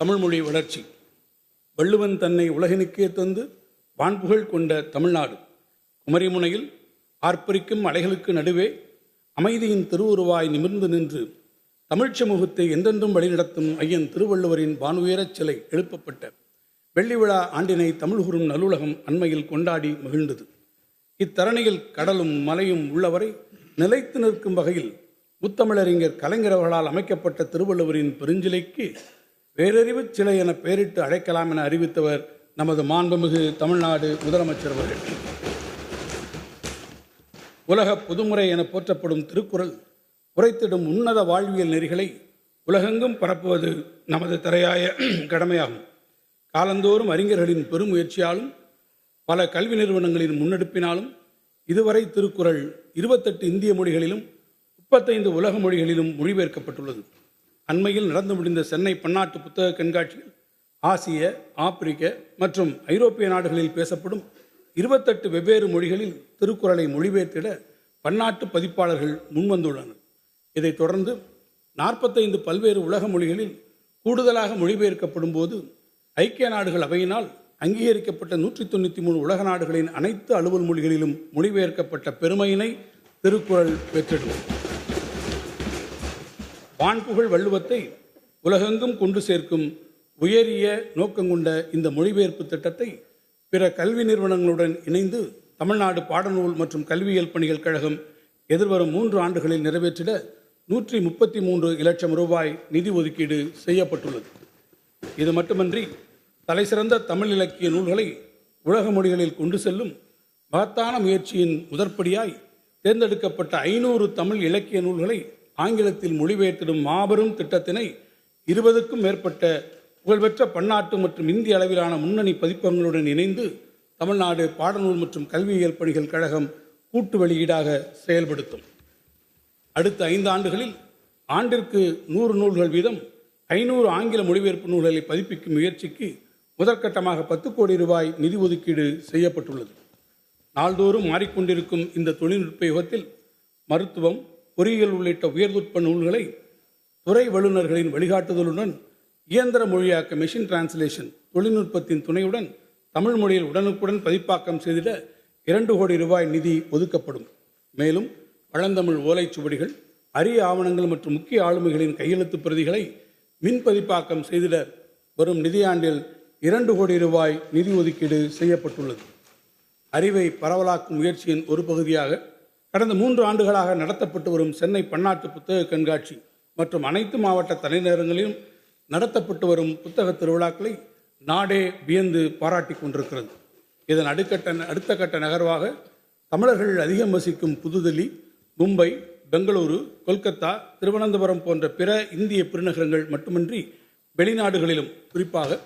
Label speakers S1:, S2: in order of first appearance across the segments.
S1: தமிழ்மொழி வளர்ச்சி. வள்ளுவன் தன்னை உலகினுக்கே தந்து வான்புகழ் கொண்ட தமிழ்நாடு குமரிமுனையில் ஆர்ப்பரிக்கும் அலைகளுக்கு நடுவே அமைதியின் திருவுருவாய் நிமிர்ந்து நின்று தமிழ்ச் சமூகத்தை என்றென்றும் வழிநடத்தும் ஐயன் திருவள்ளுவரின் வானுயரச் சிலை எழுப்பப்பட்ட வெள்ளி விழா ஆண்டினை தமிழ்கூறும் நல்லுலகம் அண்மையில் கொண்டாடி மகிழ்ந்தது. இத்தரணியில் கடலும் மலையும் உள்ளவரை நிலைத்து நிற்கும் வகையில் முத்தமிழறிஞர் கலைஞர் அவர்களால் அமைக்கப்பட்ட திருவள்ளுவரின் பெருஞ்சிலைக்கு பேரறிவு சிலை என பெயரிட்டு அழைக்கலாம் என அறிவித்தவர் நமது மாண்புமிகு தமிழ்நாடு முதலமைச்சர் அவர்கள். உலக பொதுமுறை என போற்றப்படும் திருக்குறள் உரைத்திடும் உன்னத வாழ்வியல் நெறிகளை உலகெங்கும் பரப்புவது நமது தலையாய கடமையாகும். காலந்தோறும் அறிஞர்களின் பெருமுயற்சியாலும் பல கல்வி நிறுவனங்களின் முன்னெடுப்பினாலும் இதுவரை திருக்குறள் 28 இந்திய மொழிகளிலும் 35 உலக மொழிகளிலும் மொழிபெயர்க்கப்பட்டுள்ளது. அண்மையில் நடந்து முடிந்த சென்னை பன்னாட்டு புத்தக கண்காட்சியில் ஆசிய, ஆப்பிரிக்க மற்றும் ஐரோப்பிய நாடுகளில் பேசப்படும் 28 வெவ்வேறு மொழிகளில் திருக்குறளை மொழிபெயர்த்திட பன்னாட்டு பதிப்பாளர்கள் முன்வந்துள்ளனர். இதைத் தொடர்ந்து 45 பல்வேறு உலக மொழிகளில் கூடுதலாக மொழிபெயர்க்கப்படும் போது ஐக்கிய நாடுகள் அவையினால் அங்கீகரிக்கப்பட்ட 193 உலக நாடுகளின் அனைத்து அலுவல் மொழிகளிலும் மொழிபெயர்க்கப்பட்ட பெருமையினை திருக்குறள் பெற்றிடும். வான்புகழ் வள்ளுவத்தை உலகெங்கும் கொண்டு சேர்க்கும் உயரிய நோக்கங்கொண்ட இந்த மொழிபெயர்ப்பு திட்டத்தை பிற கல்வி நிறுவனங்களுடன் இணைந்து தமிழ்நாடு பாடநூல் மற்றும் கல்வியியல் பணிகள் கழகம் எதிர்வரும் 3 ஆண்டுகளில் நிறைவேற்றிட 133 லட்சம் ரூபாய் நிதி ஒதுக்கீடு செய்யப்பட்டுள்ளது. இது மட்டுமன்றி தலைசிறந்த தமிழ் இலக்கிய நூல்களை உலக மொழிகளில் கொண்டு செல்லும் மகத்தான முயற்சியின் முதற்படியாய் தேர்ந்தெடுக்கப்பட்ட 500 தமிழ் இலக்கிய நூல்களை ஆங்கிலத்தில் மொழிபெயர்த்திடும் மாபெரும் திட்டத்தினை 20க்கும் மேற்பட்ட புகழ்பெற்ற பன்னாட்டு மற்றும் இந்திய அளவிலான முன்னணி பதிப்பகங்களுடன் இணைந்து தமிழ்நாடு பாடநூல் மற்றும் கல்வியியல் பணிகள் கழகம் கூட்டு வெளியீடாக செயல்படுத்தும். அடுத்த 5 ஆண்டுகளில் ஆண்டிற்கு 100 நூல்கள் வீதம் 500 ஆங்கில மொழிபெயர்ப்பு நூல்களை பதிப்பிக்கும் முயற்சிக்கு முதற்கட்டமாக 10 கோடி ரூபாய் நிதி ஒதுக்கீடு செய்யப்பட்டுள்ளது. நாள்தோறும் மாறிக்கொண்டிருக்கும் இந்த தொழில்நுட்ப யுகத்தில் மருத்துவம், பொறியியல் உள்ளிட்ட உயர்நுட்ப நூல்களை துறை வல்லுநர்களின் வழிகாட்டுதலுடன் இயந்திர மொழியாக்க மெஷின் டிரான்ஸ்லேஷன் தொழில்நுட்பத்தின் துணையுடன் தமிழ் மொழியில் உடனுக்குடன் பதிப்பாக்கம் செய்திட 2 கோடி ரூபாய் நிதி ஒதுக்கப்படும். மேலும் பழந்தமிழ் ஓலைச்சுவடிகள், அரிய ஆவணங்கள் மற்றும் முக்கிய ஆளுமைகளின் கையெழுத்து பிரதிகளை மின் பதிப்பாக்கம் செய்திட வரும் நிதியாண்டில் 2 கோடி ரூபாய் நிதி ஒதுக்கீடு செய்யப்பட்டுள்ளது. அறிவை பரவலாக்கும் முயற்சியின் ஒரு பகுதியாக கடந்த 3 ஆண்டுகளாக நடத்தப்பட்டு வரும் சென்னை பன்னாட்டு புத்தக கண்காட்சி மற்றும் அனைத்து மாவட்ட தலைநகரங்களிலும் நடத்தப்பட்டு வரும் புத்தக திருவிழாக்களை நாடே வியந்து பாராட்டி கொண்டிருக்கிறது. இதன் அடுத்த கட்ட நகர்வாக தமிழர்கள் அதிகம் வசிக்கும் புதுதில்லி, மும்பை, பெங்களூரு, கொல்கத்தா, திருவனந்தபுரம் போன்ற பிற இந்திய பெருநகரங்கள் மட்டுமின்றி வெளிநாடுகளிலும் குறிப்பாக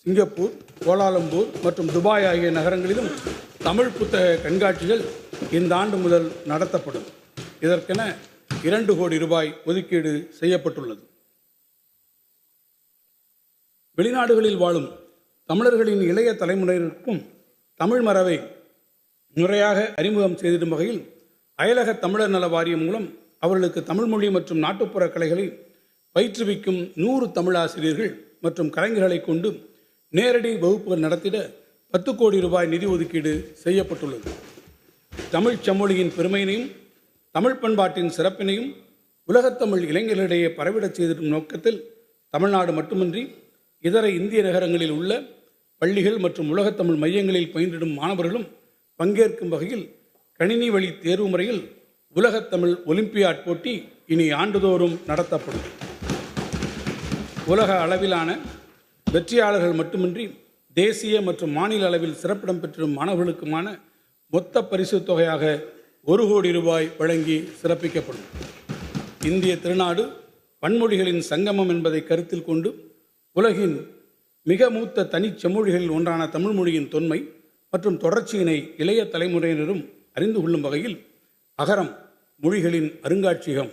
S1: சிங்கப்பூர், கோலாலம்பூர் மற்றும் துபாய் ஆகிய நகரங்களிலும் தமிழ் புத்தக கண்காட்சிகள் இந்த ஆண்டு முதல் நடத்தப்படும். இதற்கென 2 கோடி ரூபாய் ஒதுக்கீடு செய்யப்பட்டுள்ளது. வெளிநாடுகளில் வாழும் தமிழர்களின் இளைய தலைமுறையினருக்கும் தமிழ் மரபை முறையாக அறிமுகம் செய்திடும் வகையில் அயலக தமிழர் நல வாரியம் மூலம் அவர்களுக்கு தமிழ் மொழி மற்றும் நாட்டுப்புற கலைகளை பயிற்றுவிக்கும் 100 தமிழாசிரியர்கள் மற்றும் கலைஞர்களை கொண்டு நேரடி வகுப்புகள் நடத்திட 10 கோடி ரூபாய் நிதி ஒதுக்கீடு செய்யப்பட்டுள்ளது. தமிழ் செம்மொழியின் பெருமையினையும் தமிழ் பண்பாட்டின் சிறப்பினையும் உலகத்தமிழ் இளைஞர்களிடையே பரவிடச் செய்திடும் நோக்கத்தில் தமிழ்நாடு மட்டுமின்றி இதர இந்திய நகரங்களில் உள்ள பள்ளிகள் மற்றும் உலகத்தமிழ் மையங்களில் பயின்றிடும் மாணவர்களும் பங்கேற்கும் வகையில் கணினி வழி தேர்வு முறையில் உலகத்தமிழ் ஒலிம்பியாட் போட்டி இனி ஆண்டுதோறும் நடத்தப்படும். உலக அளவிலான வெற்றியாளர்கள் மட்டுமின்றி தேசிய மற்றும் மாநில அளவில் சிறப்பிடம் பெற்றிடும் மாணவர்களுக்குமான மொத்த பரிசு தொகையாக 1 கோடி ரூபாய் வழங்கி சிறப்பிக்கப்படும். இந்திய திருநாடு பன்மொழிகளின் சங்கமம் என்பதை கருத்தில் கொண்டு உலகின் மிக மூத்த தனி செம்மொழிகளில் ஒன்றான தமிழ் மொழியின் தொன்மை மற்றும் தொடர்ச்சியினை இளைய தலைமுறையினரும் அறிந்து கொள்ளும் வகையில் அகரம் மொழிகளின் அருங்காட்சியகம்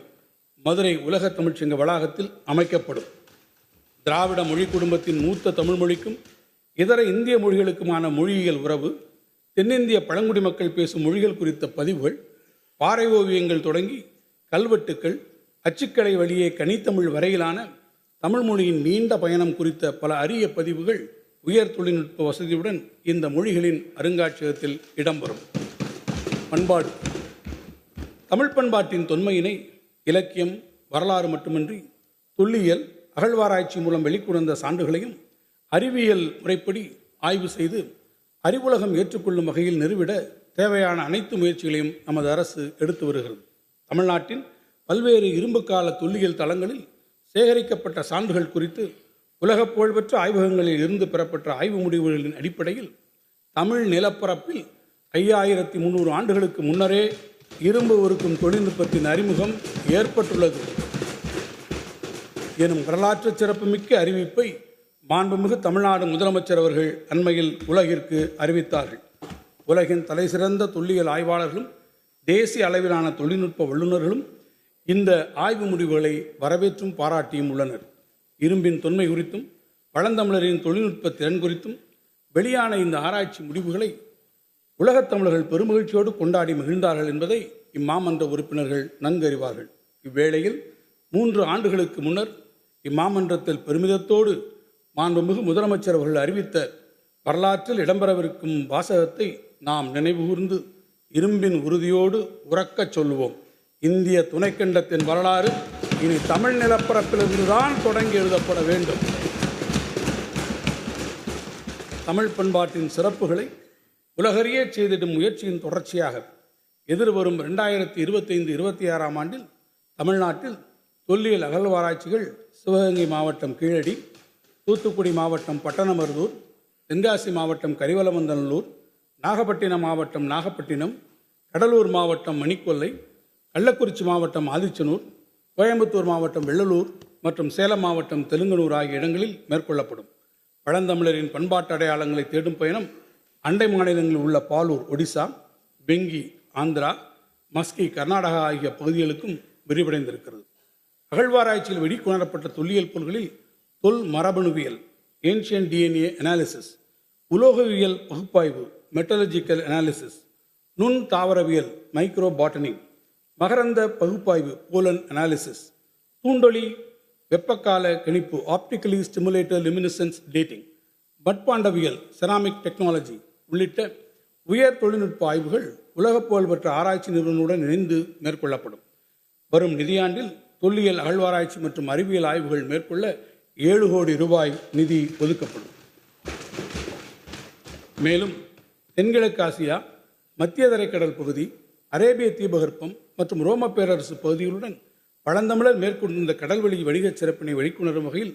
S1: மதுரை உலக தமிழ்ச்சங்க வளாகத்தில் அமைக்கப்படும். திராவிட மொழி குடும்பத்தின் மூத்த தமிழ் மொழிக்கும் இதர இந்திய மொழிகளுக்குமான மொழியியல் உறவு, தென்னிந்திய பழங்குடி மக்கள் பேசும் மொழிகள் குறித்த பதிவுகள், பாறை ஓவியங்கள் தொடங்கி கல்வெட்டுக்கள், அச்சுக்கலை வழியே கனித்தமிழ் வரையிலான தமிழ் மொழியின் நீண்ட பயணம் குறித்த பல அரிய பதிவுகள் உயர் தொழில்நுட்ப வசதியுடன் இந்த மொழிகளின் அருங்காட்சியகத்தில் இடம்பெறும். பண்பாடு. தமிழ் பண்பாட்டின் தொன்மையினை இலக்கியம், வரலாறு மட்டுமின்றி தொல்லியல், அகழ்வாராய்ச்சி மூலம் வெளிக்கொணர்ந்த சான்றுகளையும் அறிவியல் முறைப்படி ஆய்வு செய்து அறிவுலகம் ஏற்றுக்கொள்ளும் வகையில் நிறுவிட தேவையான அனைத்து முயற்சிகளையும் நமது அரசு எடுத்து வருகிறது. தமிழ்நாட்டின் பல்வேறு இரும்புக்கால தொல்லியல் தளங்களில் சேகரிக்கப்பட்ட சான்றுகள் குறித்து உலக புகழ்பெற்ற ஆய்வகங்களில் இருந்து பெறப்பட்ட ஆய்வு முடிவுகளின் அடிப்படையில் தமிழ் நிலப்பரப்பில் 5300 ஆண்டுகளுக்கு முன்னரே இரும்பு உருக்கும் தொழில்நுட்பத்தின் அறிமுகம் ஏற்பட்டுள்ளது எனும் வரலாற்று சிறப்புமிக்க அறிவிப்பை மாண்புமிகு தமிழ்நாடு முதலமைச்சர் அவர்கள் அண்மையில் உலகிற்கு அறிவித்தார்கள். உலகின் தலைசிறந்த தொல்லியல் ஆய்வாளர்களும் தேசிய அளவிலான தொழில்நுட்ப வல்லுநர்களும் இந்த ஆய்வு முடிவுகளை வரவேற்றும் பாராட்டியும் உள்ளனர். இரும்பின் தொன்மை குறித்தும் பழந்தமிழரின் தொழில்நுட்ப திறன் குறித்தும் வெளியான இந்த ஆராய்ச்சி முடிவுகளை உலகத் தமிழர்கள் பெருமகிழ்ச்சியோடு கொண்டாடி மகிழ்ந்தார்கள் என்பதை இம்மாமன்ற உறுப்பினர்கள் நன்கறிவார்கள். இவ்வேளையில் 3 ஆண்டுகளுக்கு முன்னர் இம்மாமன்றத்தில் பெருமிதத்தோடு மாண்புமிகு முதலமைச்சர் அவர்கள் அறிவித்த வரலாற்றில் இடம்பெறவிருக்கும் வாசகத்தை நாம் நினைவுகூர்ந்து இரும்பின் உறுதியோடு உறக்கச் சொல்லுவோம். இந்திய துணைக்கண்டத்தின் வரலாறு இனி தமிழ் நிலப்பரப்பிலிருந்துதான் தொடங்கி எழுதப்பட வேண்டும். தமிழ் பண்பாட்டின் சிறப்புகளை உலகறிய செய்திடும் முயற்சியின் தொடர்ச்சியாக எதிர்வரும் 2025-26 ஆண்டில் தமிழ்நாட்டில் தொல்லியல் அகழ்வாராய்ச்சிகள் சிவகங்கை மாவட்டம் கீழடி, தூத்துக்குடி மாவட்டம் பட்டணமருதூர், தென்காசி மாவட்டம் கரிவலவந்தநல்லூர், நாகப்பட்டினம் மாவட்டம் நாகப்பட்டினம், கடலூர் மாவட்டம் மணிக்கொல்லை, கள்ளக்குறிச்சி மாவட்டம் ஆதிச்சனூர், கோயம்புத்தூர் மாவட்டம் வெள்ளலூர் மற்றும் சேலம் மாவட்டம் தெலுங்கனூர் ஆகிய இடங்களில் மேற்கொள்ளப்படும். பழந்தமிழரின் பண்பாட்டு அடையாளங்களை தேடும் பயணம் அண்டை மாநிலங்களில் உள்ள பாலூர் ஒடிசா, பெங்கி ஆந்திரா, மஸ்கி கர்நாடகா ஆகிய பகுதிகளுக்கும் விரிவடைந்திருக்கிறது. அகழ்வாராய்ச்சியில் வெளிக்கொணரப்பட்ட தொல்லியல் பொருள்களில் தொல் மரபணுவியல் ஏன்ஷியன் டிஎன்ஏ அனாலிசிஸ், உலோகவியல் பகுப்பாய்வு மெட்டலர்ஜிக்கல் அனாலிசிஸ், நுண் தாவரவியல் மைக்ரோ பாட்டனி, மகரந்த பகுப்பாய்வு போலன் அனாலிசிஸ், தூண்டொலி வெப்பக்கால கணிப்பு ஆப்டிக்கலி ஸ்டிமுலேட்டர் லுமினிசன்ஸ் டேட்டிங், மட்பாண்டவியல் செராமிக் டெக்னாலஜி உள்ளிட்ட உயர் தொழில்நுட்ப ஆய்வுகள் உலக புகழ்பெற்ற ஆராய்ச்சி நிறுவனங்களுடன் இணைந்து மேற்கொள்ளப்படும். வரும் நிதியாண்டில் தொல்லியல் அகழ்வாராய்ச்சி மற்றும் அறிவியல் ஆய்வுகள் மேற்கொள்ள 7 கோடி ரூபாய் நிதி ஒதுக்கப்படும். மேலும் தென்கிழக்கு ஆசியா, மத்திய தரைக்கடல் பகுதி, அரேபிய தீபகற்பம் மற்றும் ரோம பேரரசு பகுதிகளுடன் பழந்தமிழர் மேற்கொண்டிருந்த கடல்வழி வணிகச் சிறப்பினை வெளிக்கொணரும் வகையில்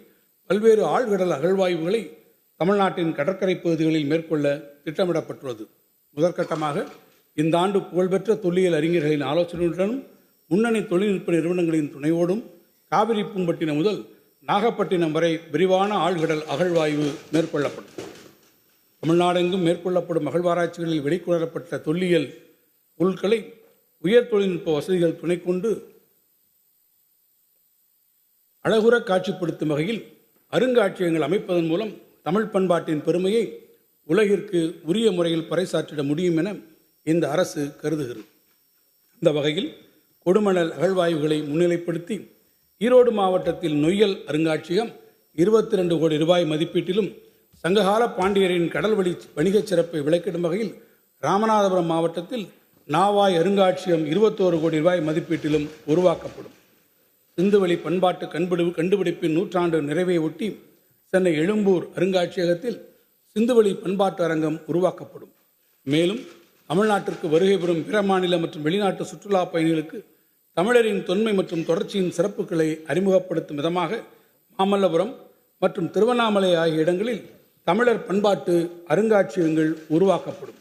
S1: பல்வேறு ஆழ்கடல் அகழ்வாய்வுகளை தமிழ்நாட்டின் கடற்கரை பகுதிகளில் மேற்கொள்ள திட்டமிடப்பட்டுள்ளது. முதற்கட்டமாக இந்த ஆண்டு புகழ்பெற்ற தொல்லியல் அறிஞர்களின் ஆலோசனையுடனும் முன்னணி தொழில்நுட்ப நிறுவனங்களின் துணையோடும் காவிரி பூம்பட்டினம் முதல் நாகப்பட்டினம் வரை விரிவான ஆழ்கடல் அகழ்வாய்வு மேற்கொள்ளப்படும். தமிழ்நாடெங்கும் மேற்கொள்ளப்படும் அகழ்வாராய்ச்சிகளில் வெளிக்கொணரப்பட்ட தொல்லியல் பொருட்களை உயர் தொழில்நுட்ப வசதிகள் துணை கொண்டு அழகுற காட்சிப்படுத்தும் வகையில் அருங்காட்சியகங்கள் அமைப்பதன் மூலம் தமிழ் பண்பாட்டின் பெருமையை உலகிற்கு உரிய முறையில் பறைசாற்றிட முடியும் என இந்த அரசு கருதுகிறது. இந்த வகையில் கொடுமணல் அகழ்வாய்வுகளை முன்னிலைப்படுத்தி ஈரோடு மாவட்டத்தில் நொய்யல் அருங்காட்சியகம் 22 கோடி ரூபாய் மதிப்பீட்டிலும், சங்ககால பாண்டியரின் கடல்வழி வணிகச் சிறப்பை விளக்கிடும் வகையில் ராமநாதபுரம் மாவட்டத்தில் நாவாய் அருங்காட்சியகம் 21 கோடி ரூபாய் மதிப்பீட்டிலும் உருவாக்கப்படும். சிந்துவெளி பண்பாட்டு கண்டுபிடிப்பின் 100ஆண்டு நிறைவை ஒட்டி சென்னை எழும்பூர் அருங்காட்சியகத்தில் சிந்துவெளி பண்பாட்டு அரங்கம் உருவாக்கப்படும். மேலும் தமிழ்நாட்டிற்கு வருகை பெறும் பிற மாநில மற்றும் வெளிநாட்டு சுற்றுலா பயணிகளுக்கு தமிழரின் தொன்மை மற்றும் தொடர்ச்சியின் சிறப்புகளை அறிமுகப்படுத்தும் விதமாக மாமல்லபுரம் மற்றும் திருவண்ணாமலை ஆகிய இடங்களில் தமிழர் பண்பாட்டு அருங்காட்சியகங்கள் உருவாக்கப்படும்.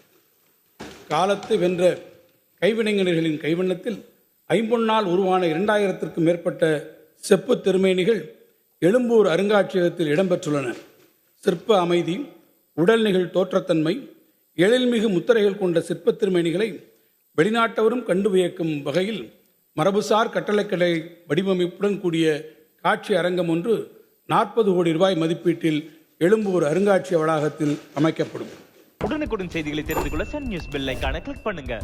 S1: காலத்தை வென்ற கைவினைஞர்களின் கைவண்ணத்தில் ஐம்பொன்னால் உருவான 2000க்கும் மேற்பட்ட செப்பு திருமேனிகள் எழும்பூர் அருங்காட்சியகத்தில் இடம்பெற்றுள்ளன. சிற்ப அமைதி, உடல்நிகழ் தோற்றத்தன்மை, எழில்மிகு முத்திரைகள் கொண்ட சிற்பத் திருமேனிகளை வெளிநாட்டவரும் கண்டு வியக்கும் வகையில் மரபுசார் கட்டளைக்கலை வடிவமைப்புடன் கூடிய காட்சி அரங்கம் ஒன்று 40 கோடி ரூபாய் மதிப்பீட்டில் எழும்பூர் அருங்காட்சியக வளாகத்தில் அமைக்கப்படும்.
S2: உடனுக்குடன் செய்திகளை தெரிந்து கொள்ள சன் நியூஸ் பெல் ஐகானை கிளிக் பண்ணுங்க.